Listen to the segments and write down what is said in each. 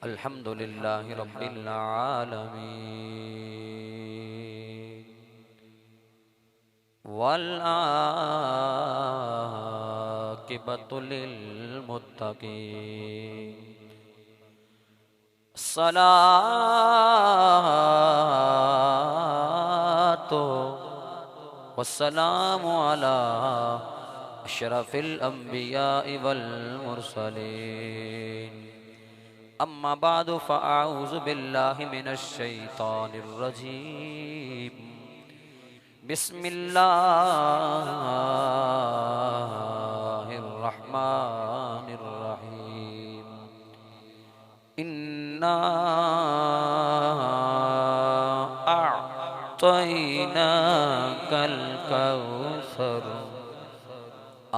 अल्हम्दुलिल्लाहि रब्बिल आलमीन वल आक़िबतु लिल मुत्तक़ीन सलातो वस्सलामु अला अशरफिल अंबियाइ वल मुरसलीन अम्मा बादु फ़अऊज़ु बिल्लाहि मिनश शैतानिर रजीम बिस्मिल्लाहिर रहमानिर रहीम इन्ना अअतैनाकल कौसर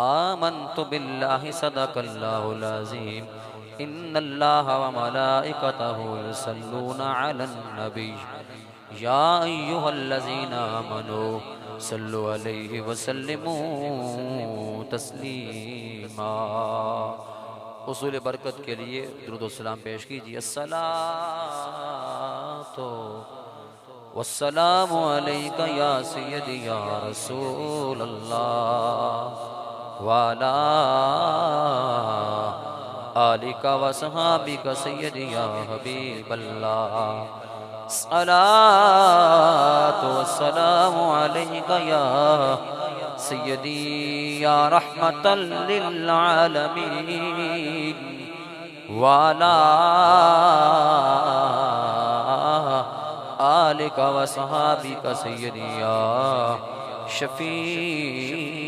आमन्तु बिल्लाहि सदक़ल्लाहुल अज़ीम इन्नल्लाहा व मलाइकतहु युसल्लूना अलन नबी या अय्युहल्लज़ीना आमनू सल्लु अलैहि व सल्लिमू तस्लीमा। उसूल बरकत के लिए दुरूद व सलाम पेश कीजिए। अस्सलातो वस्सलामु अलैका या सय्यदी या रसूल अल्लाह वाला आलिका व सहाबिका सय्यदी या हबीबल्लाह। सलातो वस्सलामु अलैका या सय्यदी या रहमतल लिल आलमीन वाला आलिका व सहाबिका सय्यदी या शफीअल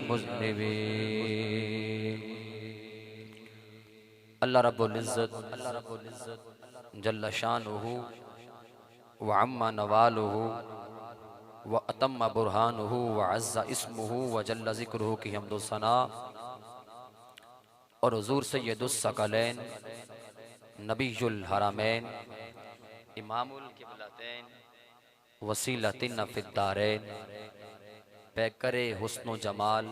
मुज़निबीन। अल्लाह रब्बुल इज़्ज़त जल्ल शानुहु व अम्मा नवालुहु व अतम्मा बुरहानुहु व अज़्ज़ा इस्मुहु व जल्ल ज़िक्रुहु की हम्दो सना और हुज़ूर सय्यदुस सकलैन नबीयुल हरमैन इमामुल क़िबलतैन वसीलतिन फ़िद्दारैन पैकरे हुस्न व जमाल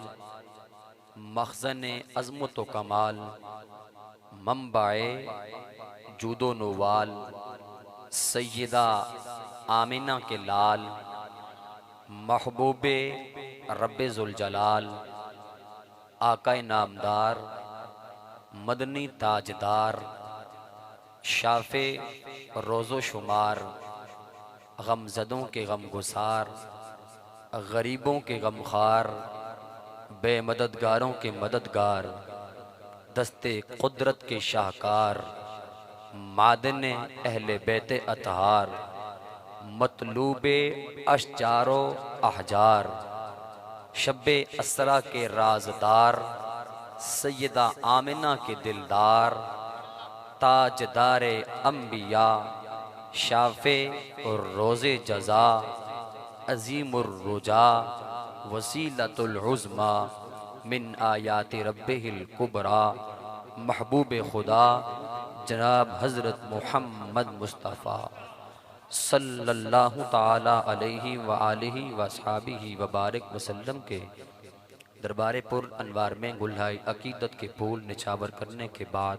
मख़ज़न अज़मत व कमाल मंबाए जूदो नवाल सय्यदा आमिना के लाल महबूबे रब्बे ज़ुल जलाल आकाए नामदार मदनी ताजदार शाफ़े रोज़ो शुमार गमज़दों के गमगुसार गरीबों के गमखार बेमददगारों के मददगार दस्ते कुदरत के शाहकार मादने अहले बैते अतहार मतलूबे अशजारो अहजार शब्बे असरा के राजदार सैयदा आमिना के दिलदार ताजदारे अंबिया शाफे और रोज़े जज़ा अज़ीमुर रुजा वसीलतुल उज़्मा मिन आयाति रब्बिहिल कुबरा महबूब खुदा जनाब हज़रत मुहम्मद मुस्तफ़ा सल्लल्लाहु ताला अलैहि व आलिहि व अस्हाबिहि व बारिक वसल्लम के दरबारे पुर अनवार में गुल्हाई अकीदत के फूल निछावर करने के बाद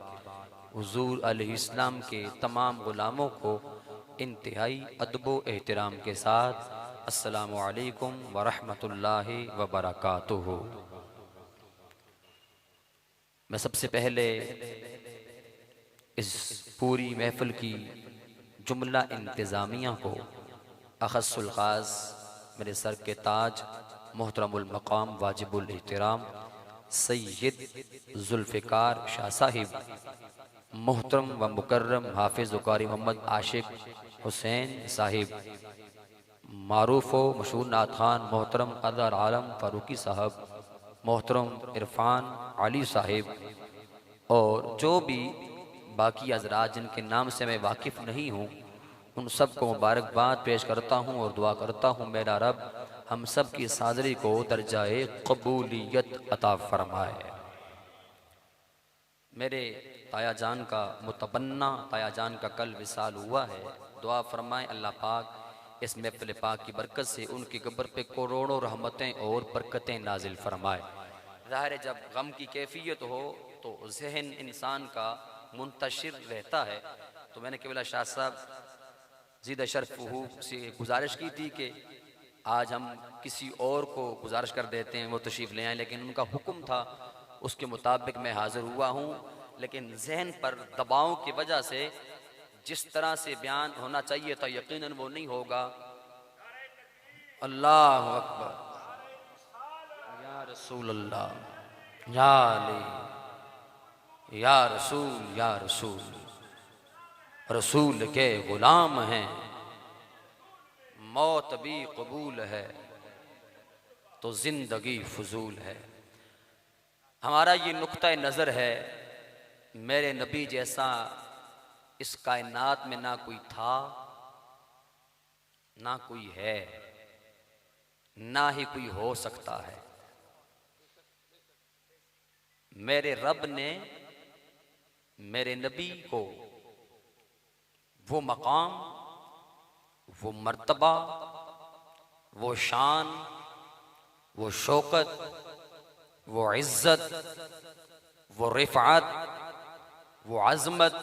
हुज़ूर अलैहिस्सलाम के तमाम ग़ुलामों को इंतहाई अदब व एहतराम के साथ अस्सलामु अलैकुम व रहमतुल्लाहि व बरकातुहू। मैं सबसे पहले इस पूरी महफ़िल की जुमला इंतज़ामिया को अख़स्सुल ख़ास मेरे सर के ताज मोहतरमुल मक़ाम वाजिबुल एहतराम सय्यद ज़ुल्फ़िकार शाह साहिब मोहतरम व मुकर्रम हाफिज़ कारी मोहम्मद आशिक हुसैन साहिब मारूफ़ व मशहूर नात खान मोहतरम अदर आलम फ़ारूकी साहब मोहतरम इरफ़ान अली साहिब और जो भी बाकी हज़रात जिनके नाम से मैं वाकिफ़ नहीं हूँ उन सब को मुबारकबाद पेश करता हूँ और दुआ करता हूँ मेरा रब हम सब की सादरी को दर्जाए कबूलियत अता फ़रमाए। मेरे ताया जान का मुतबन्ना ताया जान का कल विसाल हुआ है। दुआ फरमाएं अल्लाह पाक इस महफ़िल पाक की बरकत से उनकी कब्र पे करोड़ों रहमतें और बरकतें नाजिल फरमाए। ज़ाहिर है जब गम की कैफियत हो तो जहन इंसान का मुंतशिर रहता है। तो मैंने केवल शाह साहब ज़ीद शरफ़हू से गुजारिश की थी कि आज हम किसी और को गुजारिश कर देते हैं वो तशरीफ़ ले आएँ, लेकिन उनका हुक्म था, उसके मुताबिक मैं हाज़िर हुआ हूँ। लेकिन जहन पर दबाव की वजह से जिस तरह से बयान होना चाहिए था यकीनन वो नहीं होगा। अल्लाह अकबर, या रसूल अल्लाह, या अली, या रसूल, या रसूल, रसूल के गुलाम हैं, मौत भी कबूल है तो जिंदगी फजूल है। हमारा ये नुक्ता नज़र है, मेरे नबी जैसा इस कायनात में ना कोई था, ना कोई है, ना ही कोई हो सकता है। मेरे रब ने मेरे नबी को वो मकाम, वो मर्तबा, वो शान, वो शौकत, वो इज्जत, वो रिफ़ात, वो अज़मत,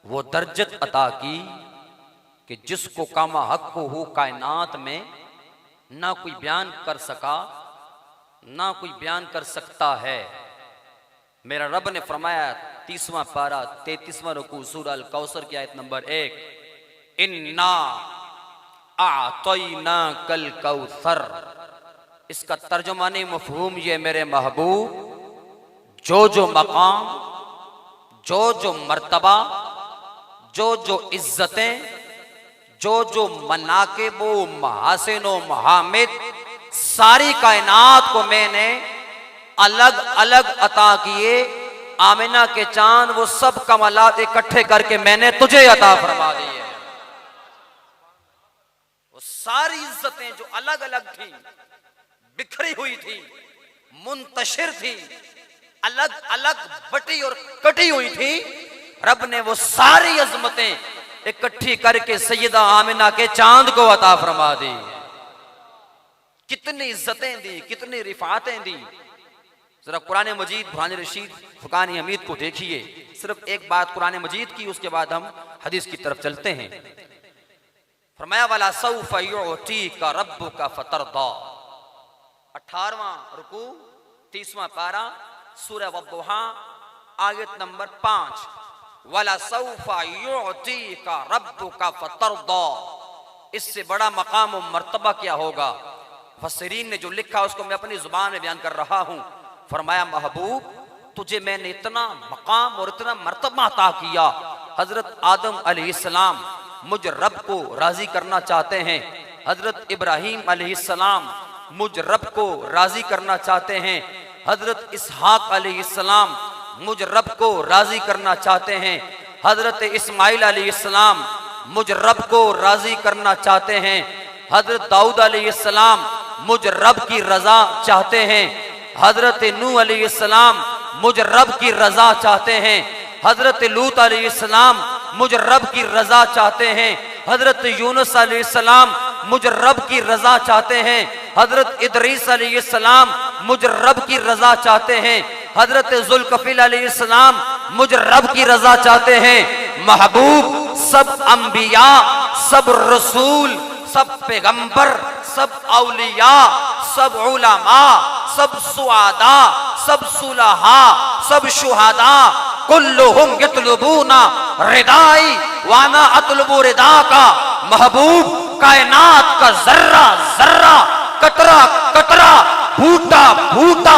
वो दर्जत अता की कि जिसको कामा हक को हो कायनात में ना कोई बयान कर सका, ना कोई बयान कर सकता है। मेरा रब ने फरमाया 30वां पारा 33वां रुकू सूरह अल कौसर की आयत नंबर 1, इन्ना आतैना कल कौसर। इसका तर्जुमानी मफहूम ये मेरे महबूब, जो मकाम, जो मर्तबा, जो इज्जतें, जो मनाकिब व महासिन व महामिद, सारी कायनात को मैंने अलग अलग अता किए। आमिना के चांद वो सब कमालात इकट्ठे करके मैंने तुझे अता फरमा दिए। वो सारी इज्जतें जो अलग अलग थी, बिखरी हुई थी, मुंतशिर थी, अलग अलग बटी और कटी हुई थी, रब ने वो सारी अजमतें इकट्ठी करके सैयदा आमिना के चांद को अता फरमा दी। कितनी इज्जतें दी, कितनी रिफातें दी। जरा कुरान मजीद बुरहान रशीद फुकान हमीद को देखिए। सिर्फ एक बात कुरान मजीद की, उसके बाद हम हदीस की तरफ चलते हैं। फरमाया वाला सौफ युअतीका रब्बुका फतरदा, 18वां रुकू 30वां पारा सूरह वद्दुहा आयत नंबर 5, वाला सौफ युअतीका रब्बुका फतरदा। इससे बड़ा मकाम और मर्तबा क्या होगा? फसरीन ने जो लिखा उसको मैं अपनी जुबान में बयान कर रहा हूं। फरमाया महबूब तुझे मैंने इतना मकाम और इतना मर्तबा अता किया। हजरत आदम अलैहिस्सलाम मुझ रब को राजी करना चाहते हैं, हजरत इब्राहीम अलैहिस्सलाम मुझ रब को राजी करना चाहते हैं, हजरत इसहाक अलैहिस्सलाम मुझ रब को राजी करना चाहते हैं, हजरत इस्माइल अलैहिस्सलाम मुझ रब को राजी करना चाहते हैं, हजरत दाऊद अलैहिस्सलाम मुझ रब की रजा चाहते हैं, हजरत नूह अलैहिस्सलाम मुझ रब की रजा चाहते हैं, हजरत लूत अलैहिस्सलाम मुझ रब की रजा चाहते हैं, हजरत यूनुस अलैहिस्सलाम मुझ रब की रजा चाहते हैं, हजरत इदरीस अलैहिस्सलाम मुझ रब की रजा चाहते हैं, हजरत जुल्कफिल अलैहिस्सलाम मुझ रब की रजा चाहते हैं। महबूब सब अंबिया, सब रसूल, सब पैगंबर, सब औलिया, सब उलमा, सब सुआदा, सब सुलहा, सब शुहदा, कुल्लुहुम यतलुबूना रिदाई वाना अतलबु रिदा का। महबूब कायनात का जर्रा जर्रा, कतरा कतरा, बूटा बूटा,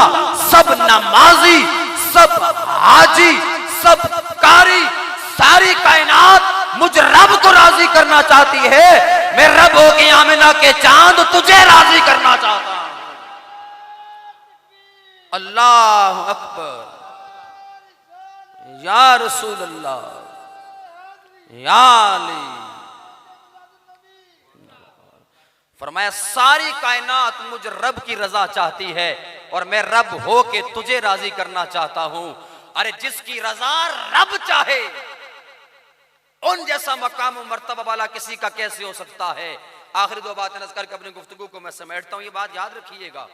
सब नमाजी, सब हाजी, सब कारी, सारी कायनात मुझ रब को राजी करना चाहती है। मैं रब हो गई आमिना के चांद तुझे राजी करना चाहता हूं। अल्लाह अकबर, या रसूल अल्लाह, या अली। फरमाया सारी कायनात मुझ रब की रजा चाहती है और मैं रब हो के तुझे राजी करना चाहता हूं। अरे जिसकी रजा रब चाहे उन जैसा मकाम और मर्तबा वाला किसी का कैसे हो सकता है। आखिरी दो बातें नज़र करके अपनी गुफ्तगू को मैं समेटता हूं। ये बात याद रखिएगा,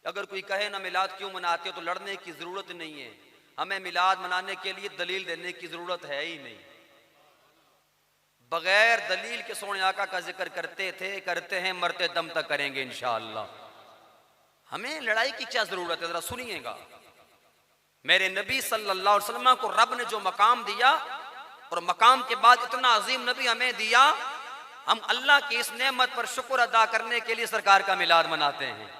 अगर कोई कहे ना मिलाद क्यों मनाते हो तो लड़ने की जरूरत नहीं है। हमें मिलाद मनाने के लिए दलील देने की जरूरत है ही नहीं। बगैर दलील के सोने आका का जिक्र करते थे, करते हैं, मरते दम तक करेंगे इंशाअल्लाह। हमें लड़ाई की क्या जरूरत है? जरा सुनिएगा, मेरे नबी सल्लल्लाहु अलैहि वसल्लम को रब ने जो मकाम दिया, और मकाम के बाद इतना अजीम नबी हमें दिया, हम अल्लाह की इस नेमत पर शुक्र अदा करने के लिए सरकार का मिलाद मनाते हैं।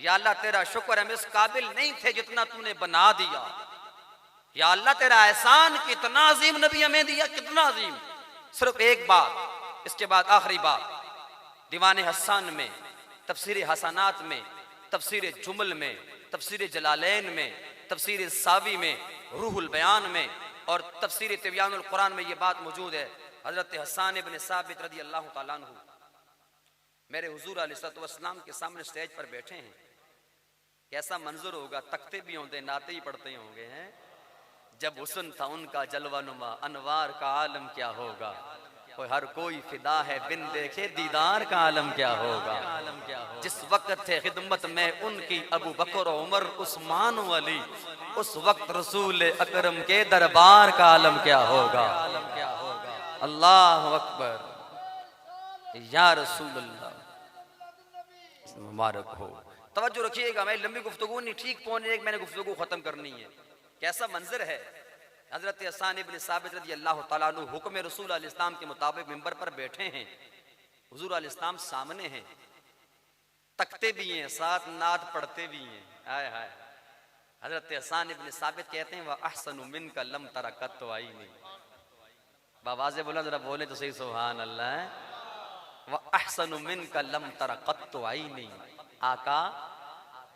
या अल्लाह तेरा शुक्र, हम इस काबिल नहीं थे जितना तूने बना दिया। या अल्लाह तेरा एहसान, कितना अजीम नबी हमें दिया, कितना अजीम। सिर्फ एक बात, इसके बाद आखिरी बात, दीवान हसन में, तफसीर हसनात में, तफसीर जुमल में, तफसीर जलालैन में, तफसीर सावी में, रूहुल बयान में और तफसीर तिब्यानुल कुरान में ये बात मौजूद है। हजरत हसन इब्न साबित रदी अल्लाह तआला अन्हु मेरे हुजूर अलैहिस्सलातु वस्सलाम के सामने स्टेज पर बैठे हैं। कैसा मंजर होगा, तख्ते भी होंगे, नाते ही पढ़ते होंगे हैं। जब हुस्न था उनका जलवा नुमा, अनवार का आलम क्या होगा। हर कोई फिदा है बिन देखे दीदार का आलम क्या होगा। जिस वक्त थे खिदमत में उनकी अबू बकर उमर उस्मान अली, उस वक्त रसूल अकरम के दरबार का आलम क्या होगा। अल्लाह अकबर या रसूल अल्लाह, मुबारक हो। तवज्जो रखिएगा, मैं लंबी गुफ्तगू नहीं, ठीक पौने एक मैंने गुफ्तगू खत्म करनी है। कैसा मंजर है, हजरत हसन इब्न साबित रज़ी अल्लाह तआला अन्हु हुक्म रसूल अलैहि सलाम के मुताबिक मिंबर पर बैठे हैं। हुजूर अलैहि सलाम सामने हैं, तकते भी हैं, साथ नात पढ़ते भी हैं। हाय हाय, हजरत हसन इब्न साबित कहते हैं, वह अहसनु मिनका लम तरा कत्तु आईनी। बावाज़े बोला, जरा बोले तो सही, सुभान अल्लाह। वह अहसनु मिनका लम तरा कत्तु आईनी। आका,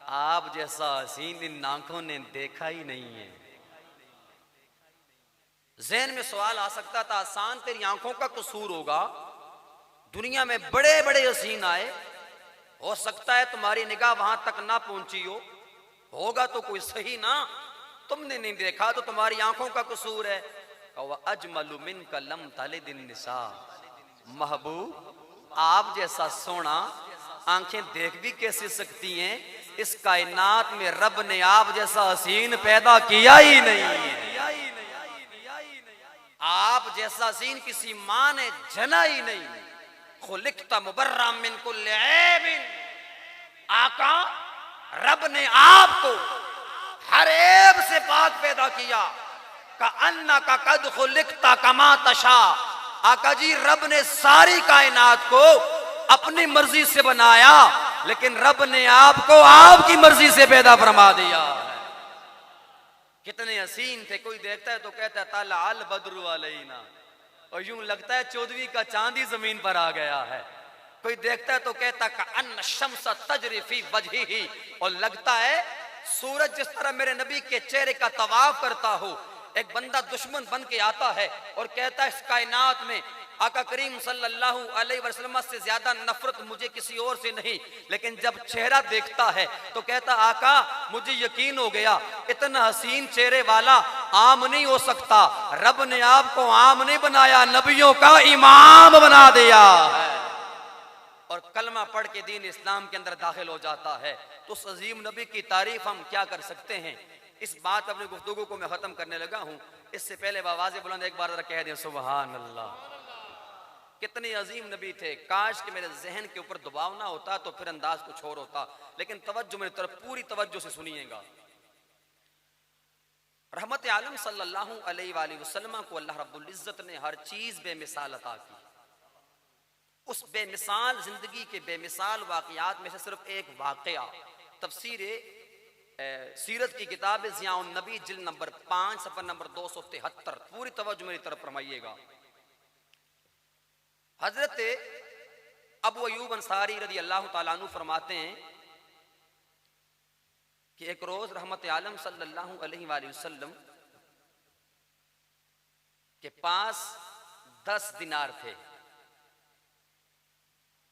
आप जैसा हसीन इन आंखों ने देखा ही नहीं है। ज़हन में सवाल आ सकता था, आसान तेरी आंखों का कसूर होगा, दुनिया में बड़े बड़े हसीन आए, हो सकता है तुम्हारी निगाह वहां तक ना पहुंची हो, होगा तो कोई सही ना, तुमने नहीं देखा तो तुम्हारी आंखों का कसूर है। अजमलु मिनका लम तलिदिन निसा। महबूब, आप जैसा सोना आंखें देख भी कैसे सकती हैं, इस कायनात में रब ने आप जैसा हसीन पैदा किया ही नहीं है। आप जैसा हसीन किसी मां ने जना ही नहीं। खुलिकता मुबर्रा मिन कुल्लि ऐबिन। आका, रब ने आपको हर ऐब से पाक पैदा किया। का अन्ना का कद खुलिकता कमा तशा। आका जी, रब ने सारी कायनात को अपनी मर्जी से बनाया, लेकिन रब ने आपको आपकी मर्जी से पैदा फरमा दिया। कितने हसीन थे, कोई देखता है तो कहता है ताला अल बद्रु अलैना, और यूं लगता है 14वीं का चांद ही जमीन पर आ गया है। कोई देखता है तो कहता का अन्न शम्स तजरी फी वजहिही, और लगता है सूरज जिस तरह मेरे नबी के चेहरे का तवाफ करता हो। एक बंदा दुश्मन बन के आता है और कहता है इस कायनात में आका करीम सल्लल्लाहु अलैहि वसल्लम से ज्यादा नफरत मुझे किसी और से नहीं, लेकिन जब चेहरा देखता है तो कहता आका मुझे यकीन हो गया, इतना हसीन चेहरे वाला आम नहीं हो सकता। रब ने आपको आम नहीं बनाया, नबियों का इमाम बना दिया है। और कलमा पढ़ के दीन इस्लाम के अंदर दाखिल हो जाता है। तो उस अजीम नबी की तारीफ हम क्या कर सकते हैं। इस बात अपनी गुफ्तगू को मैं खत्म करने लगा हूं, इससे पहले आवाज़ बुलंद एक बार कह दें सुभान अल्लाह। कितने अजीम नबी थे। काश कि मेरे जहन के ऊपर दबाव ना होता तो फिर अंदाज कुछ और होता, लेकिन तवज्जो मेरी तरफ पूरी तवज्जो से सुनिएगा। रहमत आलम सल्लल्लाहु अलैहि वसल्लम को अल्लाह रब्बुल इज्जत ने हर चीज बेमिसाल अता की। उस बेमिसाल जिंदगी के बेमिसाल वाकयात में से सिर्फ एक वाकया तफसीर सीरत की किताब ज़ियाउन नबी जिल्द नंबर 5 सफ़ा नंबर 273, पूरी तवज्जो मेरी तरफ फरमाइएगा। हजरत अबू अयूब अंसारी रज़ी अल्लाह तआला अन्हु फरमाते हैं कि एक रोज रहमत आलम सल्लल्लाहु अलैहि वसल्लम के पास 10 दिनार थे।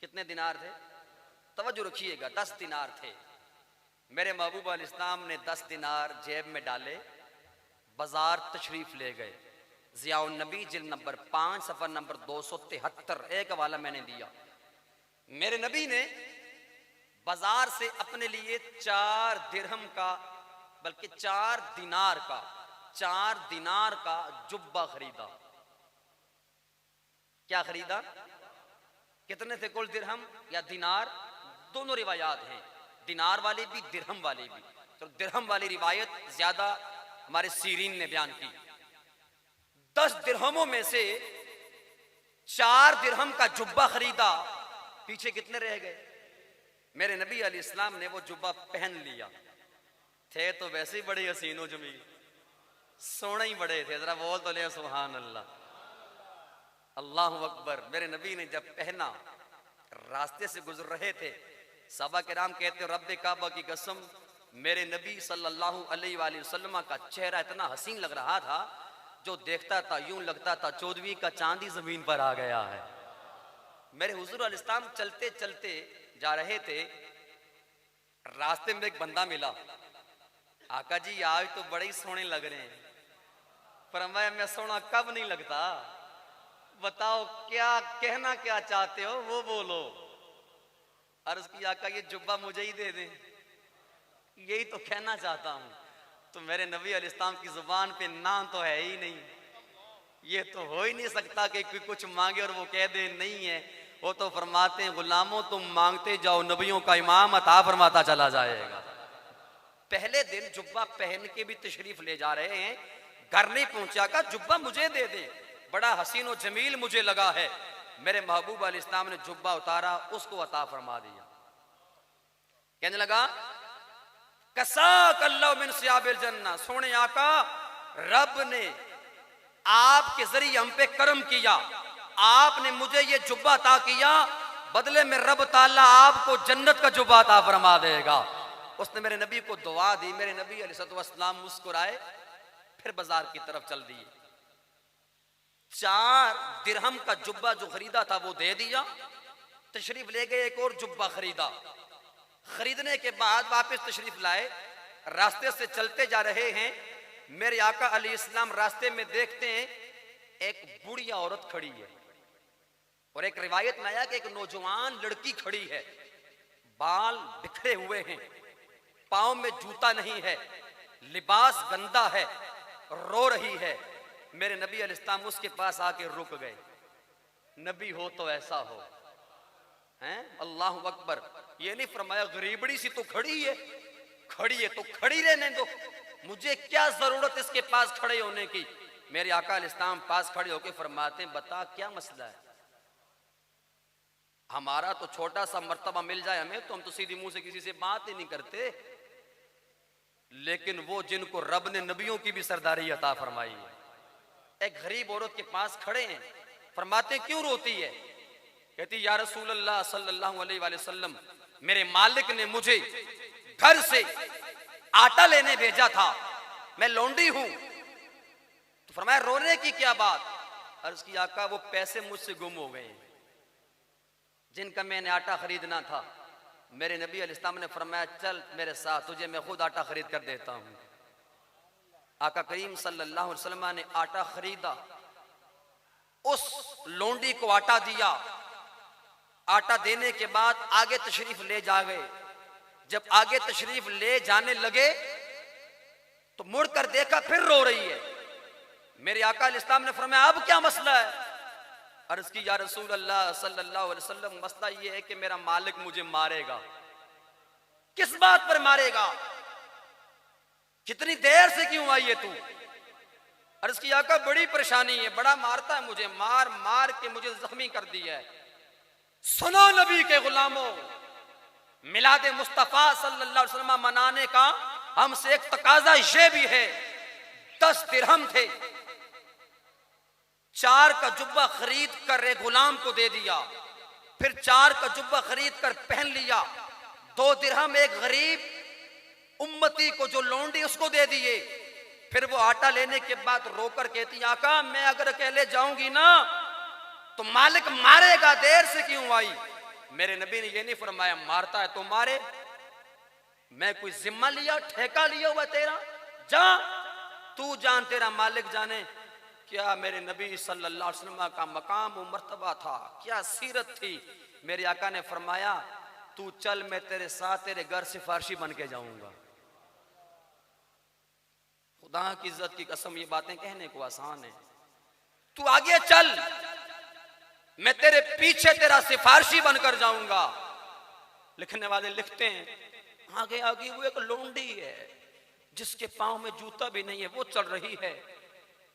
कितने दिनार थे? तवज्जो रखिएगा, 10 दिनार थे। मेरे महबूब अलैहिस्सलाम ने 10 दिनार जेब में डाले, बाजार तशरीफ ले गए। ज़ियाउन नबी जिल्द नंबर 5 सफ़ा नंबर 273, एक हवाला मैंने दिया। मेरे नबी ने बाजार से अपने लिए 4 दिरहम का बल्कि 4 दिनार का जुब्बा खरीदा। क्या खरीदा? कितने थे कुल दिरहम या दिनार? दोनों रिवायात हैं, दिनार वाली भी दिरहम वाली भी। तो दिरहम वाली रिवायत ज्यादा हमारे सीरीन ने बयान की। 10 दिरहमों में से 4 दिरहम का जुब्बा खरीदा, पीछे कितने रह गए? मेरे नबी अलैहिस्सलाम ने वो जुब्बा पहन लिया। थे तो वैसे ही बड़े हसीनो जमील, सोने ही बड़े थे। जरा बोल तो ले सुभान अल्लाह, अल्लाहु अकबर। मेरे नबी ने जब पहना, रास्ते से गुजर रहे थे, साहबा किराम कहते रब्बे काबा की कसम, मेरे नबी सल्लल्लाहु अलैहि वसल्लम का चेहरा इतना हसीन लग रहा था, जो देखता था यूं लगता था 14वीं का चांद ही जमीन पर आ गया है। मेरे हुजूर अलैहिस्सलाम चलते चलते जा रहे थे, रास्ते में एक बंदा मिला। आका जी आज तो बड़े ही सोने लग रहे हैं। फरमाया मैं सोना कब नहीं लगता, बताओ क्या कहना क्या चाहते हो वो बोलो। अर्ज की आका ये जुब्बा मुझे ही दे दे, यही तो कहना चाहता हूं। तो मेरे नबी अलैहिस्सलाम की जुबान पे ना तो है ही नहीं, ये तो हो ही नहीं सकता कि कोई कुछ मांगे और वो कह दे नहीं है। वो तो फरमाते हैं गुलामों तुम मांगते जाओ, नबियों का इमाम अता फरमाता चला जाएगा। पहले दिन जुब्बा पहन के भी तशरीफ ले जा रहे हैं, घर नहीं पहुंचा का जुब्बा मुझे दे दे, बड़ा हसीन और जमील मुझे लगा है। मेरे महबूब अलैहिस्सलाम ने जुब्बा उतारा, उसको अता फरमा दिया। कहने लगा कसाक अल्लाह मिन सियाबिल जन्नह, सोने आका रब ने आपके जरिए हम पे करम किया, आपने मुझे ये जुब्बा अता किया, बदले में रब ताला आपको जन्नत का जुब्बा अता फरमा देगा। उसने मेरे नबी को दुआ दी। मेरे नबी अलैहिस्सलाम मुस्कुराए, फिर बाजार की तरफ चल दिए। 4 दिरहम का जुब्बा जो खरीदा था वो दे दिया, तशरीफ ले गए। एक और जुब्बा खरीदा, खरीदने के बाद वापस तशरीफ लाए। रास्ते से चलते जा रहे हैं, मेरे आका अलैहिस्सलाम रास्ते में देखते हैं एक बुढ़िया औरत खड़ी है, और एक रिवायत में आया कि एक नौजवान लड़की खड़ी है, बाल बिखरे हुए हैं, पांव में जूता नहीं है, लिबास गंदा है, रो रही है। मेरे नबी अलैहिस्सलाम उसके पास आके रुक गए। नबी हो तो ऐसा हो, हैं? अल्लाहु अकबर। ये नहीं फरमाया गरीबड़ी सी तो खड़ी है, खड़ी है तो खड़ी रहने दो, मुझे क्या जरूरत इसके पास खड़े होने की। मेरे आका अलैहिस्सलाम पास खड़े होके फरमाते हैं बता क्या मसला है। हमारा तो छोटा सा मर्तबा मिल जाए हमें तो हम तो सीधी मुंह से किसी से बात ही नहीं करते, लेकिन वो जिनको रब ने नबियों की भी सरदारी अता फरमाई है, एक गरीब औरत के पास खड़े हैं। फरमाते क्यों रोती है? कहती या रसूल अल्लाह सल्लल्लाहु अलैहि वसल्लम, मेरे मालिक ने मुझे घर से आटा लेने भेजा था, मैं लौंडी हूं। तो फरमाया रोने की क्या बात? अर्ज की आका वो पैसे मुझसे गुम हो गए जिनका मैंने आटा खरीदना था। मेरे नबी अलैहिस्सलाम ने फरमाया चल मेरे साथ, तुझे मैं खुद आटा खरीद कर देता हूं। आका करीम सल्लल्लाहु अलैहि वसल्लम ने आटा खरीदा, उस लोंडी को आटा दिया। आटा देने के बाद आगे तशरीफ ले जा गए। जब आगे तशरीफ ले जाने लगे तो मुड़कर देखा फिर रो रही है। मेरे आका अलैहिस्सलाम ने फरमाया अब क्या मसला है? अर्ज की या रसूल अल्लाह सल्लल्लाहु अलैहि वसल्लम, मसला ये है कि मेरा मालिक मुझे मारेगा। किस बात पर मारेगा? कितनी देर से क्यों आई है तू? अर्ज की आका बड़ी परेशानी है, बड़ा मारता है मुझे, मार मार के मुझे जख्मी कर दिया है। सुनो नबी के गुलामों, मिलाद मुस्तफा सल्लल्लाहु अलैहि वसल्लम मनाने का हमसे एक तकाजा ये भी है। 10 दिरहम थे, 4 का जुब्बा खरीद कर एक गुलाम को दे दिया, फिर 4 का जुब्बा खरीद कर पहन लिया। 2 दिरहम एक गरीब उम्मती को जो लौंडी उसको दे दिए। फिर वो आटा लेने के बाद रोकर कहती आका मैं अगर अकेले जाऊंगी ना तो मालिक मारेगा, देर से क्यों आई? मेरे नबी ने ये नहीं फरमाया मारता है तो मारे, मैं कोई जिम्मा लिया ठेका लिया हुआ तेरा, जा तू जान तेरा मालिक जाने। क्या मेरे नबी सल्लल्लाहु अलैहि वसल्लम का मकाम और मर्तबा था, क्या सीरत थी। मेरे आका ने फरमाया तू चल मैं तेरे साथ तेरे घर सिफारशी बन के जाऊंगा। खुदा की इज्जत की कसम, ये बातें कहने को आसान है। तू आगे चल, मैं तेरे पीछे तेरा सिफारशी बनकर जाऊंगा। लिखने वाले लिखते हैं, आगे आगे वो एक लोंडी है जिसके पांव में जूता भी नहीं है, वो चल रही है।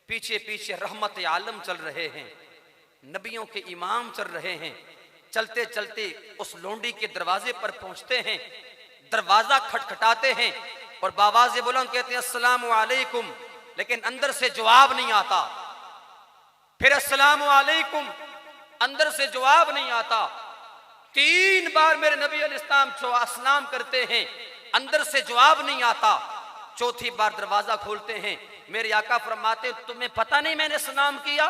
पीछे पीछे रहमत आलम चल रहे हैं, नबियों के इमाम चल रहे हैं। चलते चलते उस लोंडी के दरवाजे पर पहुंचते हैं, दरवाजा खटखटाते हैं और बावाज़े बुलंद कहते हैं अस्सलामु अलैकुम, लेकिन अंदर से जवाब नहीं आता। फिर अस्सलामु अलैकुम, अंदर से जवाब नहीं आता। 3 बार मेरे नबी अलैहिस्सलाम करते हैं, अंदर से जवाब नहीं आता। चौथी बार दरवाजा खोलते हैं, मेरे आका फरमाते तुम्हें पता नहीं मैंने सलाम किया,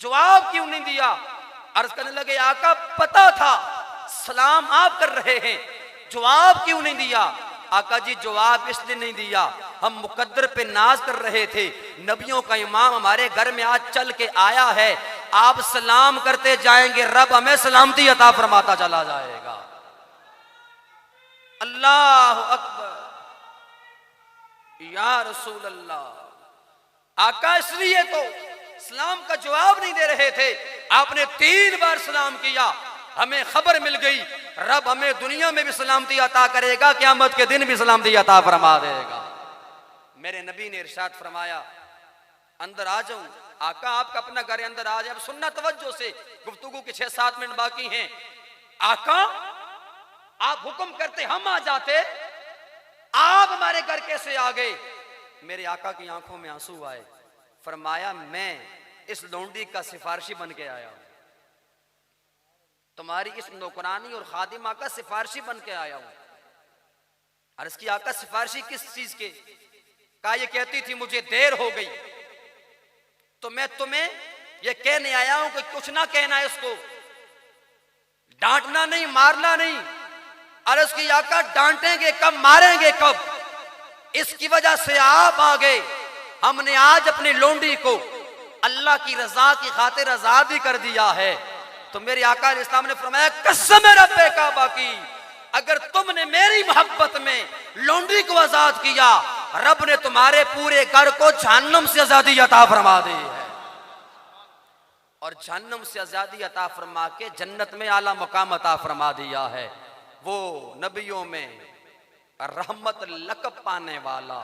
जवाब क्यों नहीं दिया? अर्ज करने लगे आका पता था सलाम आप कर रहे हैं, जवाब क्यों नहीं दिया? आका जी जवाब इसलिए नहीं दिया, हम मुकद्दर पे नाज कर रहे थे, नबियों का इमाम हमारे घर में आज चल के आया है, आप सलाम करते जाएंगे रब हमें सलामती अता फरमाता चला जाएगा। अल्लाह अकबर, या रसूल अल्लाह। आका इसलिए तो सलाम का जवाब नहीं दे रहे थे, आपने 3 बार सलाम किया, हमें खबर मिल गई रब हमें दुनिया में भी सलामती अता करेगा, क़यामत के दिन भी सलामती अता फरमा देगा। मेरे नबी ने इरशाद फरमाया अंदर आ जाऊं। आका आपका अपना घर अंदर आ जाए। अब सुनना तवज्जो से, गुफ्तगू के 6-7 मिनट बाकी हैं। आका आप हुक्म करते हम आ जाते, आप हमारे घर कैसे आ गए? मेरे आका की आंखों में आंसू आए। फरमाया मैं इस लोंडी का सिफारशी बन के आया हूं, तुम्हारी इस नौकरानी और खादिमा का सिफारशी बन के आया हूं। और इसकी आका सिफारशी किस चीज के? का ये कहती थी मुझे देर हो गई, तो मैं तुम्हें ये कहने आया हूं कि कुछ ना कहना, इसको डांटना नहीं, मारना नहीं। और उसकी आका डांटेंगे कब, मारेंगे कब? इसकी वजह से आप आ गए। हमने आज अपनी लोंडी को अल्लाह की रजा की खातिर आजाद भी कर दिया है। तो मेरे आका इस्लाम ने फरमाया कसम रब्बे काबा की, अगर तुमने मेरी मोहब्बत में लोंडी को आजाद किया, रब ने तुम्हारे पूरे घर को जहन्नम से आजादी अता फरमा दी है। और जहन्नम से आजादी अता फरमा के जन्नत में आला मकाम अता फरमा दिया है। वो नबियों में रहमत लक़ब पाने वाला,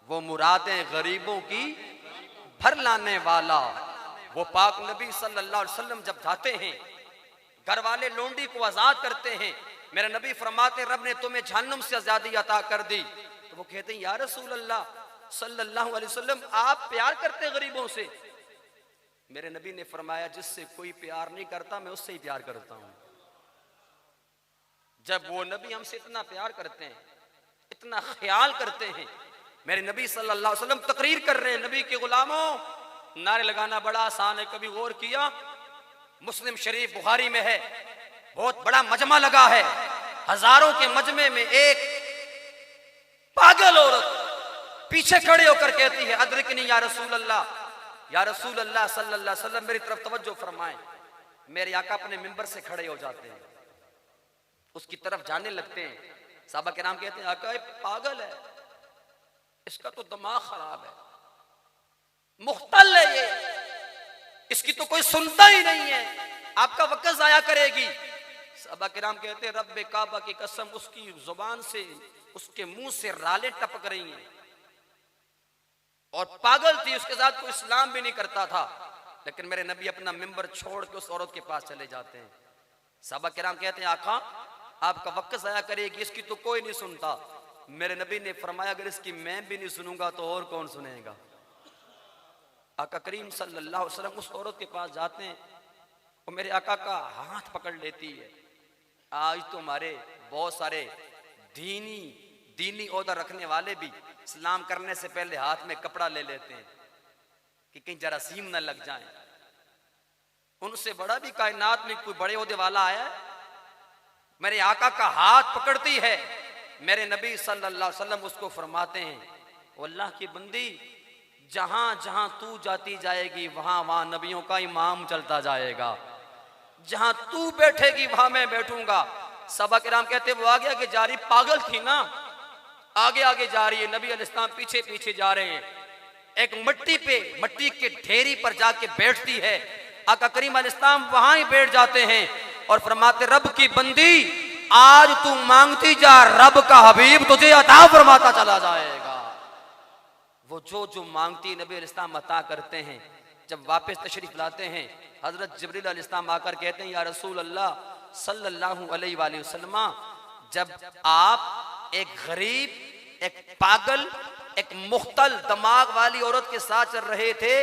वो मुरादें गरीबों की भर लाने वाला, वो पाक नबी सल्लल्लाहु अलैहि वसल्लम जब जाते हैं, घर वाले लोंडी को आजाद करते हैं, मेरे नबी फरमाते रब ने तुम्हें जहन्नम से आजादी अता कर दी। तो वो कहते हैं या रसूल अल्लाह सल्लल्लाहु अलैहि वसल्लम आप प्यार करते गरीबों से? मेरे नबी ने फरमाया जिससे कोई प्यार नहीं करता मैं उससे ही प्यार करता हूं। जब वो नबी हमसे इतना प्यार करते हैं, इतना ख्याल करते हैं, मेरे नबी सल्लल्लाहु अलैहि वसल्लम तकरीर कर रहे हैं, नबी के गुलामों नारे लगाना बड़ा आसान है, कभी गौर किया? मुस्लिम शरीफ बुखारी में है, बहुत बड़ा मजमा लगा है, हजारों के मजमे में एक पागल औरत पीछे खड़े होकर कहती है अदरिकनी या रसूल अल्लाह, या रसूल अल्लाह सल्लल्लाहु अलैहि वसल्लम मेरी तरफ तवज्जो फरमाएं। मेरे आका अपने मिंबर से खड़े हो जाते हैं, उसकी तरफ जाने लगते हैं। साहबा के नाम कहते हैं आका ये पागल है, इसका तो दिमाग खराब है, मुख्तल है ये, इसकी तो कोई सुनता ही नहीं है, आपका वक्त जाया करेगी। साहबा के नाम कहते हैं रब्बे काबा की कसम, उसकी जुबान से, उसके मुंह से रालें टपक रही हैं। और पागल थी, उसके साथ कोई इस्लाम भी नहीं करता था, लेकिन मेरे नबी अपना मिंबर छोड़ के उस औरत के पास चले जाते हैं। साहबा किराम कहते हैं आका आपका वक्त जाया करेगी, इसकी तो कोई नहीं सुनता। मेरे नबी ने फरमाया अगर इसकी मैं भी नहीं सुनूंगा तो और कौन सुनेगा? आका करीम सल्लल्लाहु अलैहि वसल्लम उस औरत के पास जाते हैं और मेरे आका का हाथ पकड़ लेती है। आज तो हमारे बहुत सारे दीनी ओहदा रखने वाले भी इस्लाम करने से पहले हाथ में कपड़ा ले लेते हैं कि कहीं जरासीम न लग जाए। उनसे बड़ा भी कायनात में कोई बड़े ओहदे वाला आया? मेरे आका का हाथ पकड़ती है, मेरे नबी सल्लल्लाहु अलैहि वसल्लम उसको फरमाते हैं अल्लाह की बंदी, जहां जहां तू जाती जाएगी वहां वहां नबियों का इमाम चलता जाएगा, जहां तू बैठेगी वहां मैं बैठूंगा। सबा किराम कहते वो आ गया कि जारी पागल थी ना, आगे आगे जा रही है, नबी अलैहिस्सलाम पीछे पीछे जा रहे हैं। एक मट्टी के ढेरी पर जाके बैठती है। आका करीम अलैहिस्सलाम वहां ही बैठ जाते हैं और फरमाते, रब की बंदी आज तू मांगती जा, रब का हबीब तुझे अता फरमाता चला जाएगा। वो जो मांगती नबी अलैहिस्सलाम अता करते हैं। जब वापस तशरीफ लाते हैं, हजरत जिब्रील अलैहिस्सलाम आकर कहते हैं, या रसूल अल्लाह सल्लल्लाहु अलैहि वसल्लम, जब आप एक गरीब, एक पागल, एक मुख्तल दिमाग वाली औरत के साथ चल रहे थे,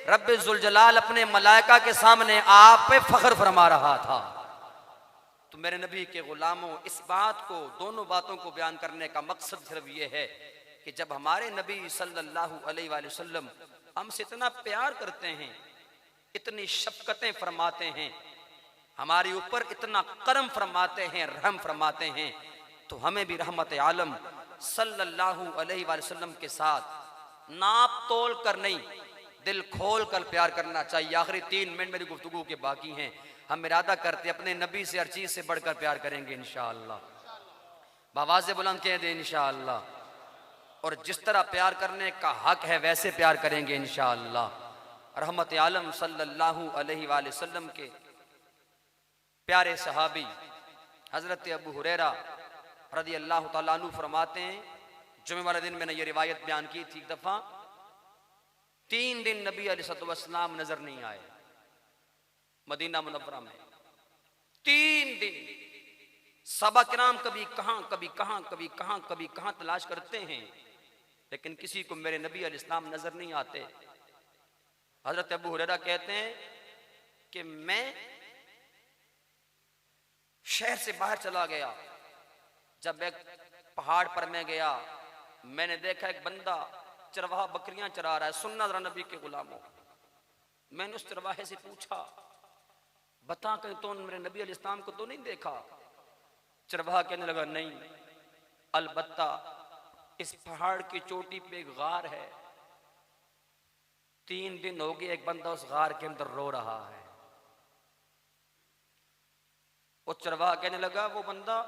रब्बे जुल जलाल अपने मलाइका के सामने आप पे फख्र फरमा रहा था। तो मेरे नबी के गुलामों, इस बात को, दोनों बातों को बयान करने का मकसद सिर्फ ये है कि जब हमारे नबी सल्लल्लाहु अलैहि वसल्लम हमसे इतना प्यार करते हैं, इतनी शफकतें फरमाते हैं, हमारे ऊपर इतना करम फरमाते हैं, रहम फरमाते हैं, तो हमें भी रहमत आलम सल्लल्लाहु अलैहि वसल्लम के साथ नाप तोल कर नहीं, दिल खोल कर प्यार करना चाहिए। आखिरी 3 मिनट मेरी गुफ्तगू के बाकी हैं। हम इरादा करते अपने नबी से हर चीज से बढ़कर प्यार करेंगे इंशाअल्लाह। बावाज़ बुलंद कह दे इंशाअल्लाह। और जिस तरह प्यार करने का हक है वैसे प्यार करेंगे इंशाअल्लाह। रहमत आलम सल्लल्लाहु अलैहि वसल्लम के प्यारे सहाबी हजरत अबू हुरैरा रज़ी अल्लाह तआला अन्हु फरमाते हैं, जुमे वाले दिन मैंने ये रिवायत बयान की थी एक दफा, 3 दिन नबी अलैहिस्सलाम नजर नहीं आए मदीना मुनव्वरा में। 3 दिन सहाबा किराम कभी कहां कभी कहां कभी कहां कभी कहां तलाश करते हैं, लेकिन किसी को मेरे नबी अलैहिस्सलाम नजर नहीं आते। हजरत अबू हुरैरा कहते हैं कि मैं शहर से बाहर चला गया। जब एक पहाड़ पर मैं गया, मैंने देखा एक बंदा चरवाहा बकरियां चरा रहा है। सुनना जरा नबी के गुलामों, मैंने उस चरवाहे से पूछा, बता कर तो मेरे नबी अलैहिस्सलाम को तो नहीं देखा? चरवाहा कहने लगा, नहीं, अलबत्ता इस पहाड़ की चोटी पे एक गार है, 3 दिन हो गए एक बंदा उस गार के अंदर रो रहा है। वो चरवाहा कहने लगा, वो बंदा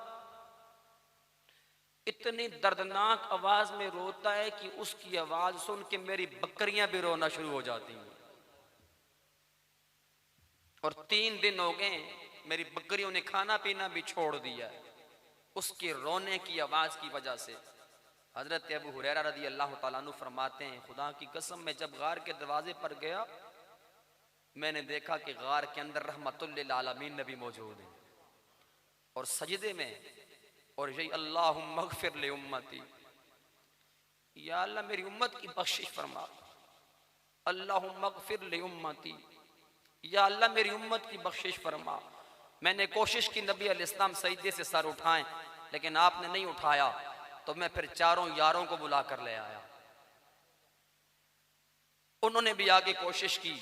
इतनी दर्दनाक आवाज में रोता है कि उसकी आवाज सुन के मेरी बकरियां भी रोना शुरू हो जाती हैं। और 3 दिन हो गए मेरी बकरियों ने खाना पीना भी छोड़ दिया उसके रोने की आवाज की वजह से। हजरत अबू हुरैरा रज़ी अल्लाह तआला अन्हु फरमाते हैं, खुदा की कसम मैं जब गार के दरवाजे पर गया, मैंने देखा कि गार के अंदर रहमतुल लिल आलमीन नबी मौजूद है और सजदे में, और यही अल्लाहुम्मा अग़फ़िर लि उम्मती, या अल्लाह मेरी उम्मत की बख्शिश फरमा, अल्लाहुम्मा अग़फ़िर लि उम्मती, या अल्लाह मेरी उम्मत की बख्शिश फरमा। मैंने कोशिश की नबी अलैहिस्सलाम सजदे से सर उठाएं, लेकिन आपने नहीं उठाया, तो मैं फिर 4 यारों को बुला कर ले आया। उन्होंने भी आगे कोशिश की,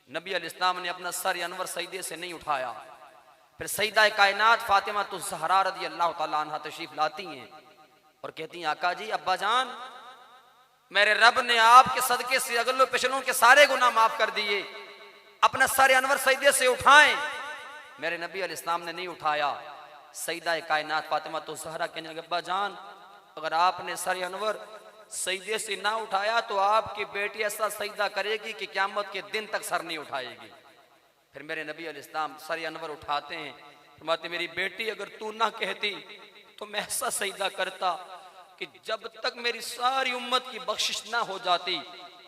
नबी अलैहिस्सलाम ने अपना सर अनवर सजदे से नहीं उठाया। फिर सईदा कायनात फातिमा तुज़ ज़हरा रज़ी अल्लाह तआला अन्हा तशरीफ लाती हैं और कहती हैं, आका जी, अब्बा जान, मेरे रब ने आपके सदके से अगलों पिछलों के सारे गुनाह माफ कर दिए, अपना सर अनवर सजदे से उठाएं। मेरे नबी अलैहिस्सलाम ने नहीं उठाया। सईदा कायनात फातिमा तुज़ ज़हरा कहने लगे, अब्बा जान, अगर आपने सर अनवर सजदे से ना उठाया तो आपकी बेटी ऐसा सजदा करेगी कि क़यामत के दिन तक सर नहीं उठाएगी। फिर मेरे नबी अलैहिस्सलाम सर अनवर उठाते हैं, फरमाते, मेरी बेटी अगर तू ना कहती तो मैं ऐसा सजदा करता कि जब तक मेरी सारी उम्मत की बख्शिश ना हो जाती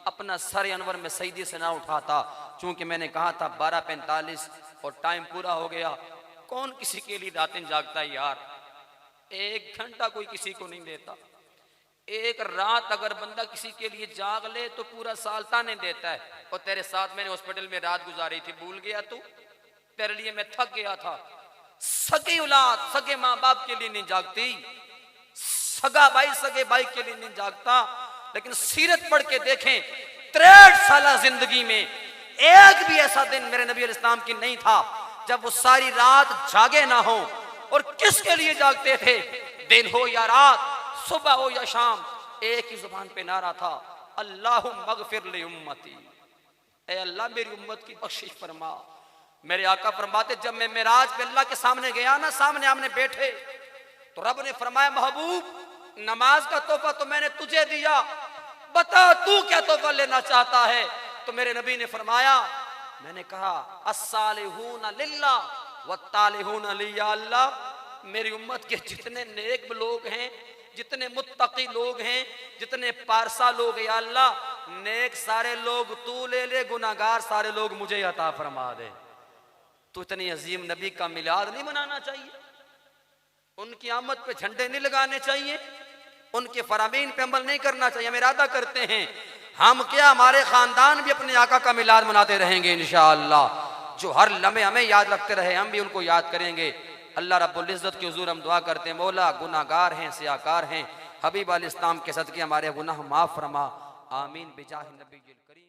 अपना सर अनवर में सजदे से ना उठाता। चूंकि मैंने कहा था 12:45 और टाइम पूरा हो गया। कौन किसी के लिए रातें जागता है यार? 1 घंटा कोई किसी को नहीं देता। एक रात अगर बंदा किसी के लिए जाग ले तो पूरा साल ताने देता है। और तेरे साथ मैंने हॉस्पिटल में रात गुजारी थी, भूल गया तू? तेरे लिए मैं थक गया था। सगी औलाद सगे माँ बाप के लिए नहीं जागती, सगा भाई सगे भाई के लिए नहीं जागता। लेकिन सीरत पढ़ के देखें, 63 साल जिंदगी में एक भी ऐसा दिन मेरे नबी अलैहिस्सलाम की नहीं था जब वो सारी रात जागे ना हो। और किसके लिए जागते थे? दिन हो या रात, सुबह हो या शाम, एक ही जुबान पे नारा था, अल्लाहुम्मा अग़फ़िर लि उम्मती, ऐ अल्लाह मेरी उम्मत की बख्शिश फरमा। मेरे आका फरमाते, जब मैं मेराज पे अल्लाह के सामने गया ना, सामने आमने बैठे, तो रब ने फरमाया, महबूब नमाज का तोहफा तो मैंने तुझे दिया, बता तू क्या तोहफा लेना चाहता है। तो मेरे नबी ने फरमाया, मैंने कहा अस्सालिहून लिल्लाह वत्तालिहून लिया अल्लाह। मेरी उम्मत के जितने नेक लोग हैं, जितने मुत्तकी लोग हैं, जितने पारसा लोग, या अल्लाह नेक सारे लोग तू ले ले, गुनाहगार सारे लोग मुझे अता फरमा दे। तो इतनी अजीम नबी का मिलाद नहीं मनाना चाहिए, उनकी आमद पे झंडे नहीं लगाने चाहिए, उनके फरामीन पे अमल नहीं करना चाहिए। हम इरादा करते हैं हम क्या, हमारे खानदान भी अपने आका का मिलाद मनाते रहेंगे इंशाअल्लाह। जो हर लम्हे हमें याद रखते रहे, हम भी उनको याद करेंगे। अल्लाह रब्बुल इज्जत के हुजूर हम दुआ करते हैं, मौला गुनाहगार हैं, सियाकार हैं, हबीब अल इस्लाम के सदके हमारे गुनाह माफ फरमा, आमीन बिजाह नबी करीम।